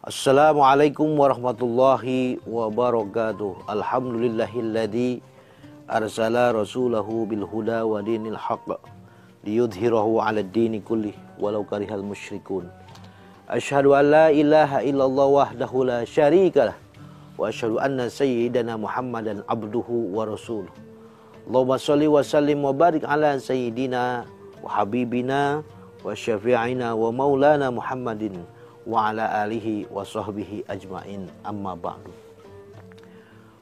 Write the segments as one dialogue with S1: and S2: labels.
S1: Assalamualaikum warahmatullahi wabarakatuh. Alhamdulillahilladzi arsala rasulahu bil huda wa dinil haqq liyudhhirahu 'alad dini kullih walau karihal musyrikun. Asyhadu an la ilaha illallah wahdahu la syarikalah wa asyhadu anna sayyidana Muhammadan abduhu wa rasuluh. Allahumma shalli wa sallim wa barik ala sayyidina wa habibina wa syafi'ina wa maulana Muhammadin wa ala alihi wa sahbihi ajmain, amma ba'du.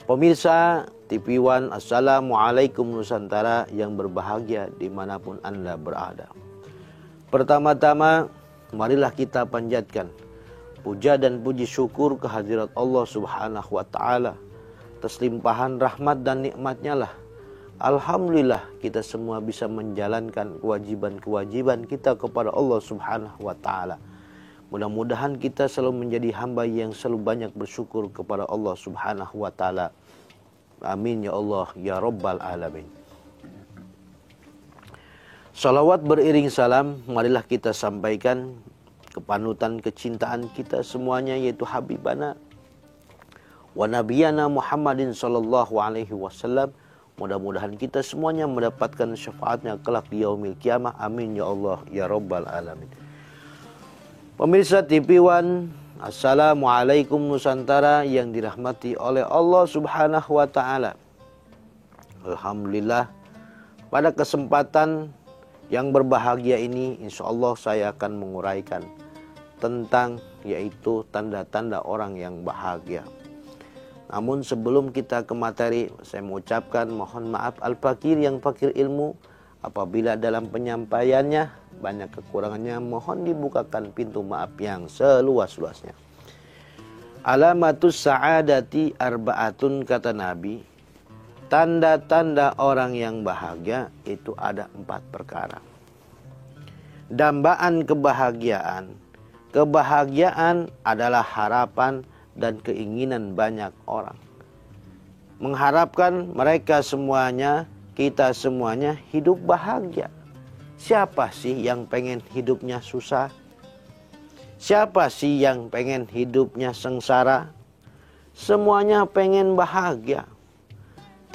S1: Pemirsa TV One, Assalamualaikum Nusantara yang berbahagia dimanapun Anda berada. Pertama-tama, marilah kita panjatkan puja dan puji syukur kehadirat Allah Subhanahu wa Ta'ala atas limpahan rahmat dan nikmatnya lah. Alhamdulillah kita semua bisa menjalankan kewajiban-kewajiban kita kepada Allah Subhanahu wa Ta'ala. Mudah-mudahan kita selalu menjadi hamba yang selalu banyak bersyukur kepada Allah Subhanahu wa Ta'ala. Amin ya Allah ya Rabbal Alamin. Salawat beriring salam, marilah kita sampaikan kepanutan kecintaan kita semuanya, yaitu Habibana wa Nabiyana Muhammadin sallallahu alaihi wasallam. Mudah-mudahan kita semuanya mendapatkan syafaatnya kelak di yaumil kiamah. Amin ya Allah ya Rabbal Alamin. Pemirsa TV One, Assalamualaikum Nusantara yang dirahmati oleh Allah Subhanahu wa Ta'ala. Alhamdulillah, pada kesempatan yang berbahagia ini, insya Allah saya akan menguraikan tentang yaitu tanda-tanda orang yang bahagia. Namun sebelum kita ke materi, saya mengucapkan mohon maaf al-fakir yang fakir ilmu. Apabila dalam penyampaiannya banyak kekurangannya, mohon dibukakan pintu maaf yang seluas-luasnya. Alamatus sa'adati arba'atun, kata Nabi. Tanda-tanda orang yang bahagia itu ada 4 perkara. Dambaan kebahagiaan. Kebahagiaan adalah harapan dan keinginan banyak orang. Mengharapkan mereka semuanya, kita semuanya hidup bahagia. Siapa sih yang pengen hidupnya susah? Siapa sih yang pengen hidupnya sengsara? Semuanya pengen bahagia.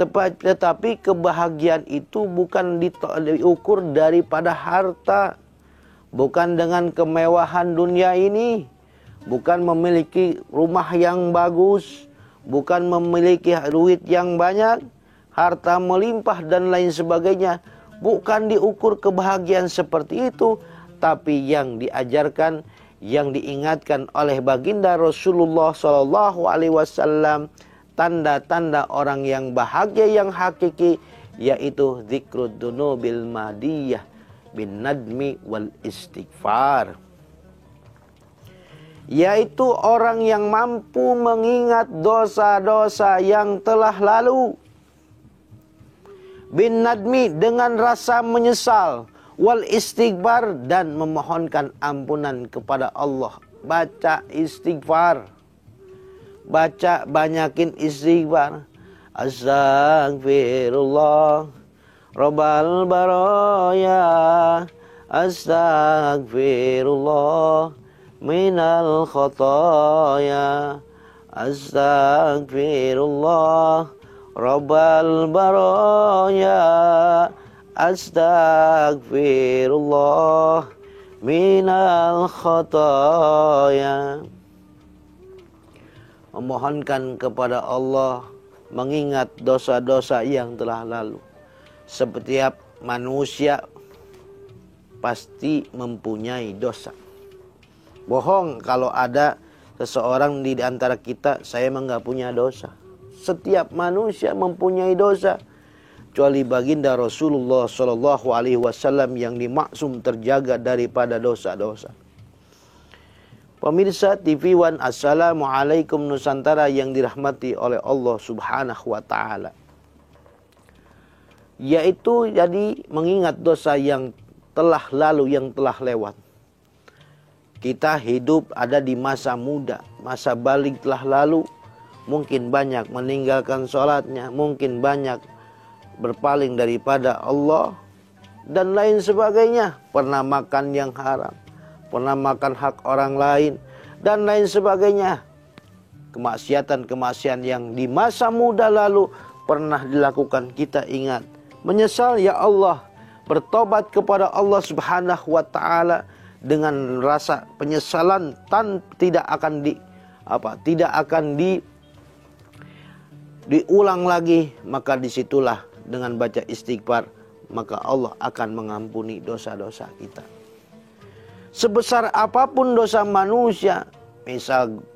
S1: Tetapi kebahagiaan itu bukan diukur daripada harta. Bukan dengan kemewahan dunia ini. Bukan memiliki rumah yang bagus. Bukan memiliki duit yang banyak. Harta melimpah dan lain sebagainya. Bukan diukur kebahagiaan seperti itu, tapi yang diajarkan, yang diingatkan oleh baginda Rasulullah SAW, tanda-tanda orang yang bahagia yang hakiki, yaitu zikrud dunubil madiyah bin nadmi wal istighfar. Yaitu orang yang mampu mengingat dosa-dosa yang telah lalu, bin nadmi dengan rasa menyesal, wal istighfar dan memohonkan ampunan kepada Allah. Baca istighfar, baca banyakin istighfar. Astaghfirullah Rabbal baraya, astaghfirullah minal khataya, astaghfirullah Rabbal baraya, astaghfirullah minal khataya. Memohonkan kepada Allah, mengingat dosa-dosa yang telah lalu. Setiap manusia pasti mempunyai dosa. Bohong kalau ada seseorang di antara kita, saya enggak punya dosa. Setiap manusia mempunyai dosa, kecuali baginda Rasulullah SAW yang dimaksum terjaga daripada dosa-dosa. Pemirsa TV One, Assalamualaikum Nusantara yang dirahmati oleh Allah Subhanahu wa Ta'ala. Yaitu jadi mengingat dosa yang telah lalu, yang telah lewat. Kita hidup ada di masa muda, masa balik telah lalu. Mungkin banyak meninggalkan sholatnya, mungkin banyak berpaling daripada Allah, dan lain sebagainya. Pernah makan yang haram, pernah makan hak orang lain, dan lain sebagainya. Kemaksiatan-kemaksiatan yang di masa muda lalu pernah dilakukan, kita ingat. Menyesal, ya Allah, bertobat kepada Allah Subhanahu wa taala dengan rasa penyesalan tidak akan diulang lagi. Maka disitulah dengan baca istighfar, maka Allah akan mengampuni dosa-dosa kita. Sebesar apapun dosa manusia, misal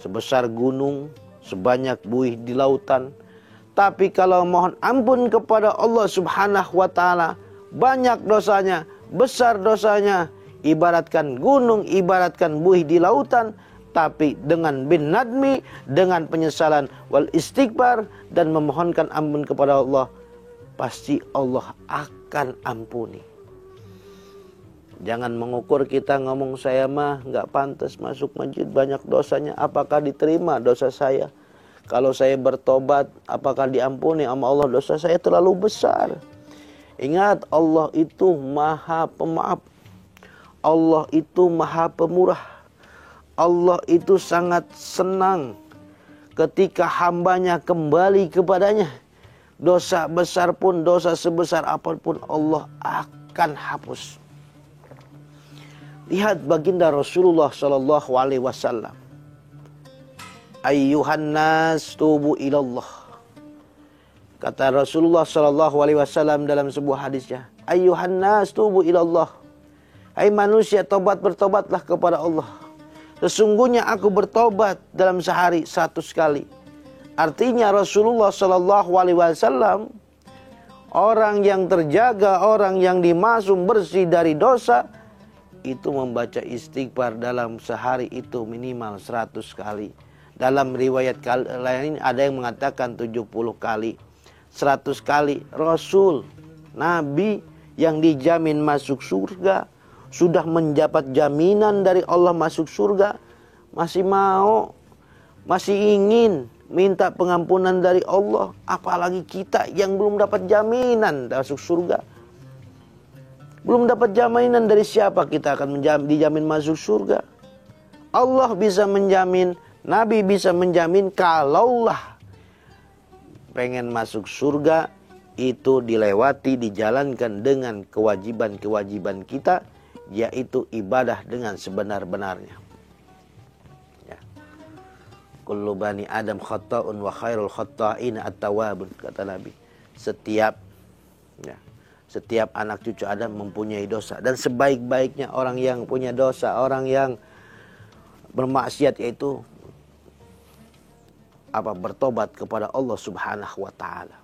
S1: sebesar gunung, sebanyak buih di lautan, tapi kalau mohon ampun kepada Allah Subhanahu wa taala, banyak dosanya, besar dosanya, ibaratkan gunung, ibaratkan buih di lautan, tapi dengan bin nadmi, dengan penyesalan wal istighfar dan memohonkan ampun kepada Allah, pasti Allah akan ampuni. Jangan mengukur kita ngomong, saya mah nggak pantas masuk masjid, banyak dosanya, apakah diterima dosa saya? Kalau saya bertobat, apakah diampuni sama Allah? Dosa saya terlalu besar. Ingat, Allah itu maha pemaaf. Allah itu maha pemurah. Allah itu sangat senang ketika hambanya kembali kepadanya. Dosa besar pun, dosa sebesar apapun, Allah akan hapus. Lihat baginda Rasulullah sallallahu alaihi wasallam. Ayyuhan nas tubu ilallah. Kata Rasulullah sallallahu alaihi wasallam dalam sebuah hadisnya, ayyuhan nas tubu ilallah. Hai manusia, bertobatlah kepada Allah. Sesungguhnya aku bertobat dalam sehari 100 kali. Artinya Rasulullah sallallahu alaihi wasallam orang yang terjaga, orang yang dimaksum bersih dari dosa, itu membaca istighfar dalam sehari itu minimal 100 kali. Dalam riwayat lain ada yang mengatakan 70 kali. 100 kali. Rasul, Nabi yang dijamin masuk surga, sudah mendapat jaminan dari Allah masuk surga, masih mau, masih ingin minta pengampunan dari Allah. Apalagi kita yang belum dapat jaminan masuk surga. Belum dapat jaminan dari siapa kita akan dijamin masuk surga. Allah bisa menjamin, Nabi bisa menjamin, kalaulah pengen masuk surga itu dilewati, dijalankan dengan kewajiban-kewajiban kita, yaitu ibadah dengan sebenar-benarnya. Ya. Kullu bani Adam khata'un wa khairul khata'ina at-tawwabun, kata Nabi. Setiap anak cucu Adam mempunyai dosa, dan sebaik-baiknya orang yang punya dosa, orang yang bermaksiat, yaitu bertobat kepada Allah Subhanahu wa taala.